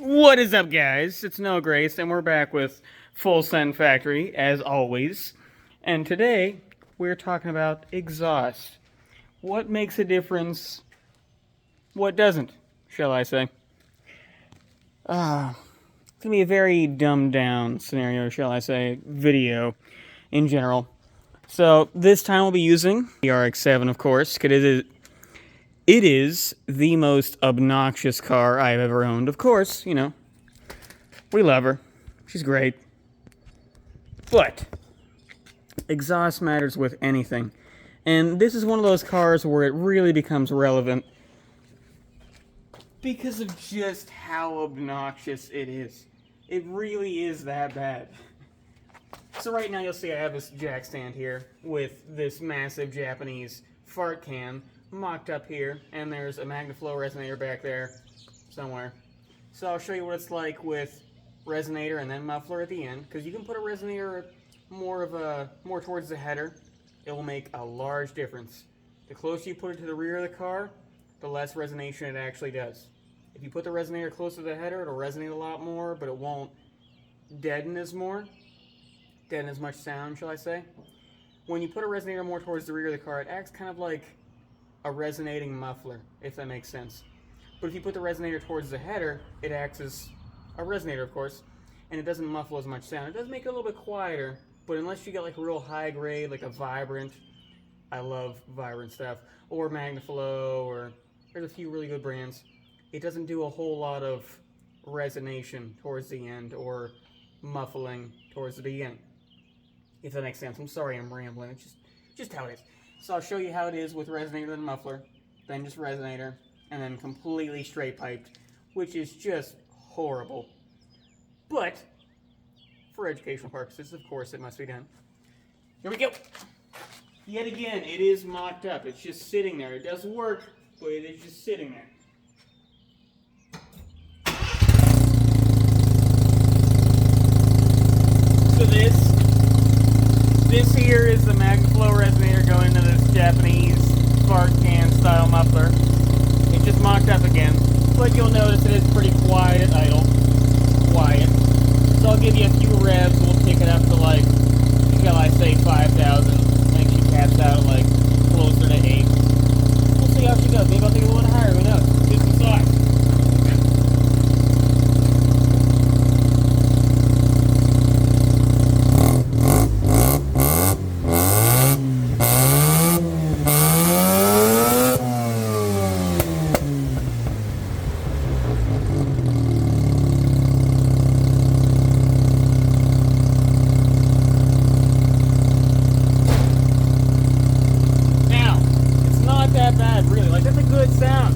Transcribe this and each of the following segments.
What is up, guys? It's No Grace, and we're back with Full Send Factory, as always. And today, we're talking about exhaust. What makes a difference? What doesn't, shall I say? It's going to be a very dumbed-down scenario, shall I say, video in general. So, this time we'll be using the Rx7, of course, because it is the most obnoxious car I've ever owned. Of course, you know, we love her. She's great. But exhaust matters with anything. And this is one of those cars where it really becomes relevant because of just how obnoxious it is. It really is that bad. So right now you'll see I have this jack stand here with this massive Japanese fart can mocked up here, and there's a MagnaFlow resonator back there somewhere. So I'll show you what it's like with resonator and then muffler at the end, because you can put a resonator more towards the header. It will make a large difference. The closer you put it to the rear of the car, the less resonation it actually does. If you put the resonator closer to the header, it'll resonate a lot more, but it won't deaden as much sound, shall I say. When you put a resonator more towards the rear of the car, it acts kind of like a resonating muffler, if that makes sense. But if you put the resonator towards the header, it acts as a resonator, of course, and it doesn't muffle as much sound. It does make it a little bit quieter, but unless you get like a real high grade, like a Vibrant, I love Vibrant stuff, or MagnaFlow, or there's a few really good brands, it doesn't do a whole lot of resonation towards the end, or muffling towards the beginning, if that makes sense. I'm sorry I'm rambling, it's just how it is. So I'll show you how it is with resonator and muffler, then just resonator, and then completely straight piped, which is just horrible. But for educational purposes, of course, it must be done. Here we go. Yet again, it is mocked up. It's just sitting there. It does work, but it is just sitting there. So this here is the MagnaFlow resonator going into this Japanese fart can style muffler. It's just mocked up again, but you'll notice it is pretty quiet at idle. Quiet. So I'll give you a few revs. We'll pick it up to like, shall I say, 5,000. I think she caps out at like closer to 8. We'll see how she goes. Maybe I'll take it a little higher. Who knows? Give some thought. That bad, really. Like, that's a good sound.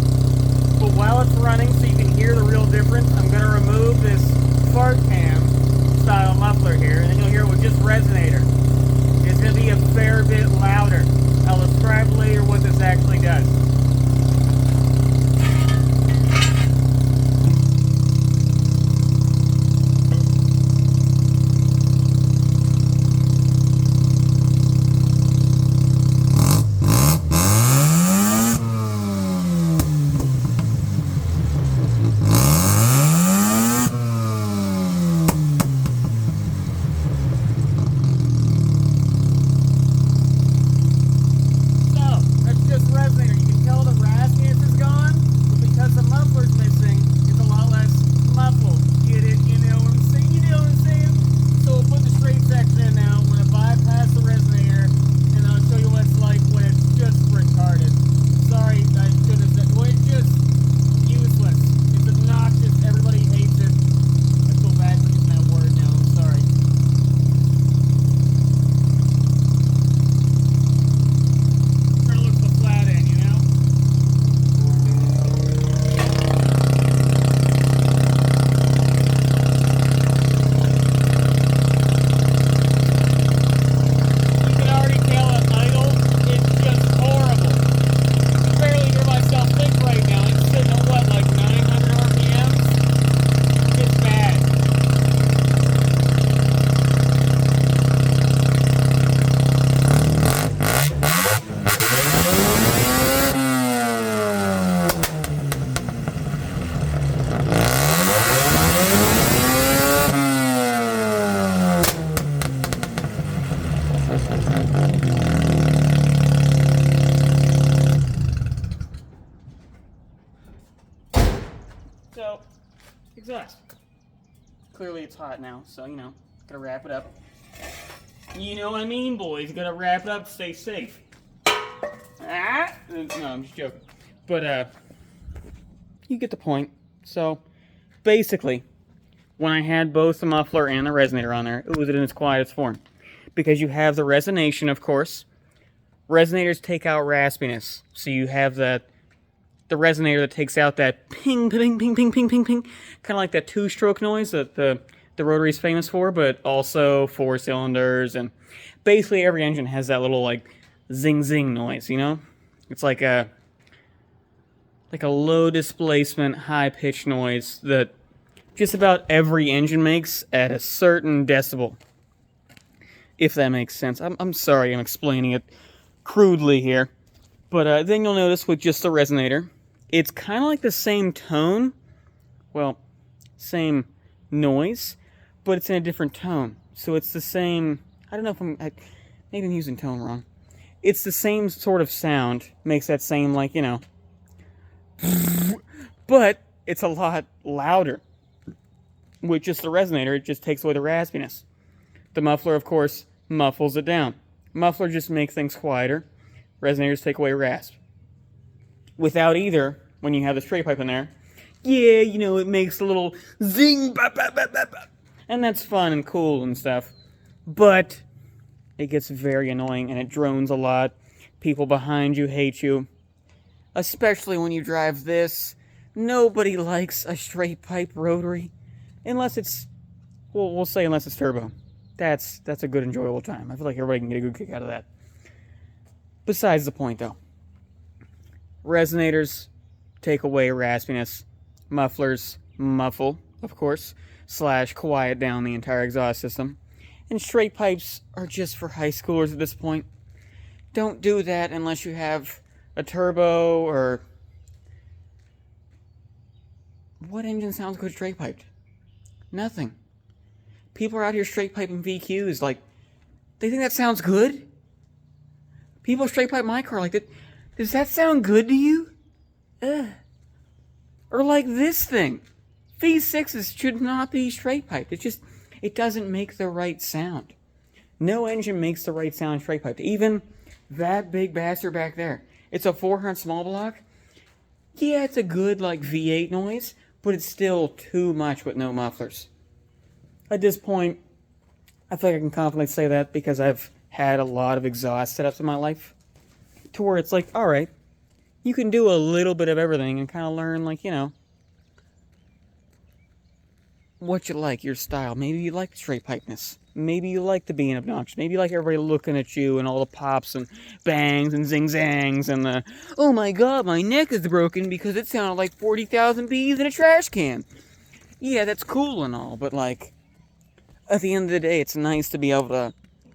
So, exhaust. Clearly it's hot now, so, you know, gotta wrap it up. You know what I mean, boys? Gotta wrap it up to stay safe. Ah! No, I'm just joking. But, you get the point. So, basically, when I had both the muffler and the resonator on there, it was in its quietest form. Because you have the resonation, of course. Resonators take out raspiness. So you have the resonator that takes out that ping, ping, ping, ping, ping, ping, ping. Kind of like that two-stroke noise that the rotary is famous for, but also 4 cylinders. And basically every engine has that little, like, zing-zing noise, you know? It's like a low displacement, high-pitched noise that just about every engine makes at a certain decibel. If that makes sense. I'm sorry I'm explaining it crudely here. But then you'll notice with just the resonator, it's kind of like the same tone. Well, same noise, but it's in a different tone. So it's the same, I don't know if maybe I'm using tone wrong. It's the same sort of sound, makes that same, like, you know, but it's a lot louder. With just the resonator, it just takes away the raspiness. The muffler, of course, muffles it down. Muffler just makes things quieter. Resonators take away rasp. Without either, when you have the straight pipe in there, yeah, you know, it makes a little zing, bop, bop, bop, bop, bop. And that's fun and cool and stuff. But it gets very annoying and it drones a lot. People behind you hate you. Especially when you drive this. Nobody likes a straight pipe rotary. Unless it's, well, we'll say unless it's turbo. That's a good, enjoyable time. I feel like everybody can get a good kick out of that. Besides the point, though. Resonators take away raspiness. Mufflers muffle, of course, / quiet down the entire exhaust system. And straight pipes are just for high schoolers at this point. Don't do that unless you have a turbo or... What engine sounds good straight piped? Nothing. People are out here straight piping VQs, like, they think that sounds good? People straight pipe my car like that. Does that sound good to you? Ugh. Or like this thing. V6s should not be straight piped. It doesn't make the right sound. No engine makes the right sound straight piped. Even that big bastard back there. It's a 400 small block. Yeah, it's a good, like, V8 noise, but it's still too much with no mufflers. At this point, I feel like I can confidently say that because I've had a lot of exhaust setups in my life. To where it's like, alright, you can do a little bit of everything and kind of learn, like, you know, what you like, your style. Maybe you like the straight pipeness. Maybe you like the being obnoxious. Maybe you like everybody looking at you and all the pops and bangs and zing-zangs and the, oh my god, my neck is broken because it sounded like 40,000 bees in a trash can. Yeah, that's cool and all, but like, at the end of the day, it's nice to be able to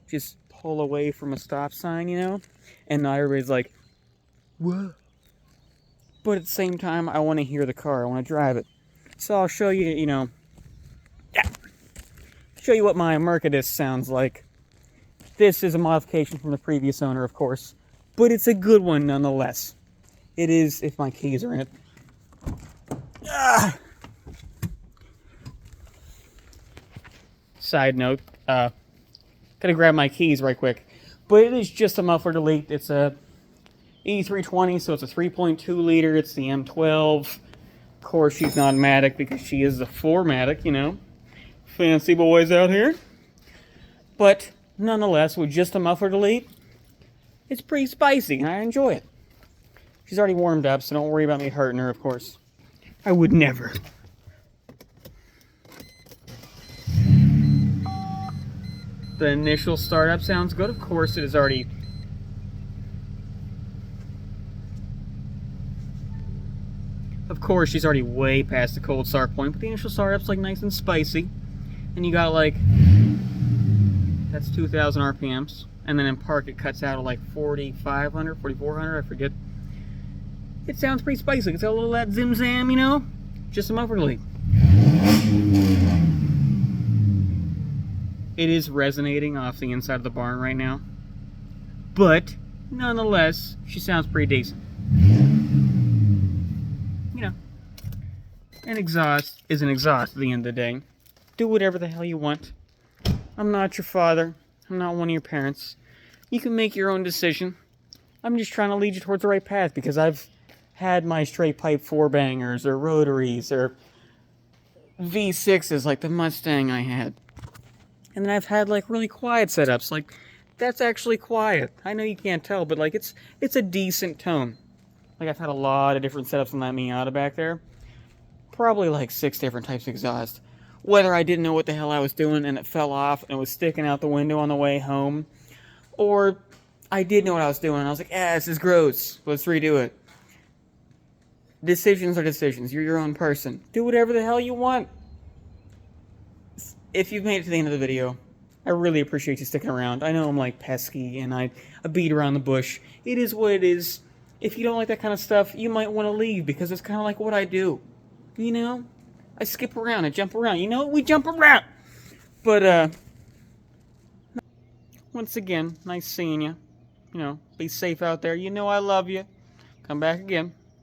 just pull away from a stop sign, you know? And not everybody's like, whoa. But at the same time, I want to hear the car. I want to drive it. So I'll show you, you know, show you what my Mercadis sounds like. This is a modification from the previous owner, of course. But it's a good one nonetheless. It is, if my keys are in it. Side note, gotta grab my keys right quick. But it is just a muffler delete. It's a E320, so it's a 3.2 liter. It's the M12. Of course, she's not matic because she is the 4matic, you know. Fancy boys out here. But nonetheless, with just a muffler delete, it's pretty spicy, and I enjoy it. She's already warmed up, so don't worry about me hurting her, of course. I would never. The initial startup sounds good. Of course, it is already... Of course, she's already way past the cold start point, but the initial startup's like nice and spicy. And you got like... That's 2,000 RPMs. And then in park, it cuts out at like 4,500, 4,400, I forget. It sounds pretty spicy. It's got a little of that zim-zam, you know? Just a muffler delete. It is resonating off the inside of the barn right now. But, nonetheless, she sounds pretty decent. You know. An exhaust is an exhaust at the end of the day. Do whatever the hell you want. I'm not your father. I'm not one of your parents. You can make your own decision. I'm just trying to lead you towards the right path because I've had my straight pipe 4-bangers or rotaries or V6s like the Mustang I had. And then I've had like really quiet setups. Like, that's actually quiet. I know you can't tell, but like it's a decent tone. Like, I've had a lot of different setups on that Miata back there. Probably like 6 different types of exhaust. Whether I didn't know what the hell I was doing and it fell off and it was sticking out the window on the way home, or I did know what I was doing and I was like, this is gross. Let's redo it. Decisions are decisions. You're your own person. Do whatever the hell you want. If you've made it to the end of the video, I really appreciate you sticking around. I know I'm like pesky and I beat around the bush. It is what it is. If you don't like that kind of stuff, you might want to leave because it's kind of like what I do. You know? I skip around, I jump around. You know, we jump around. But, once again, nice seeing you. You know, be safe out there. You know I love you. Come back again.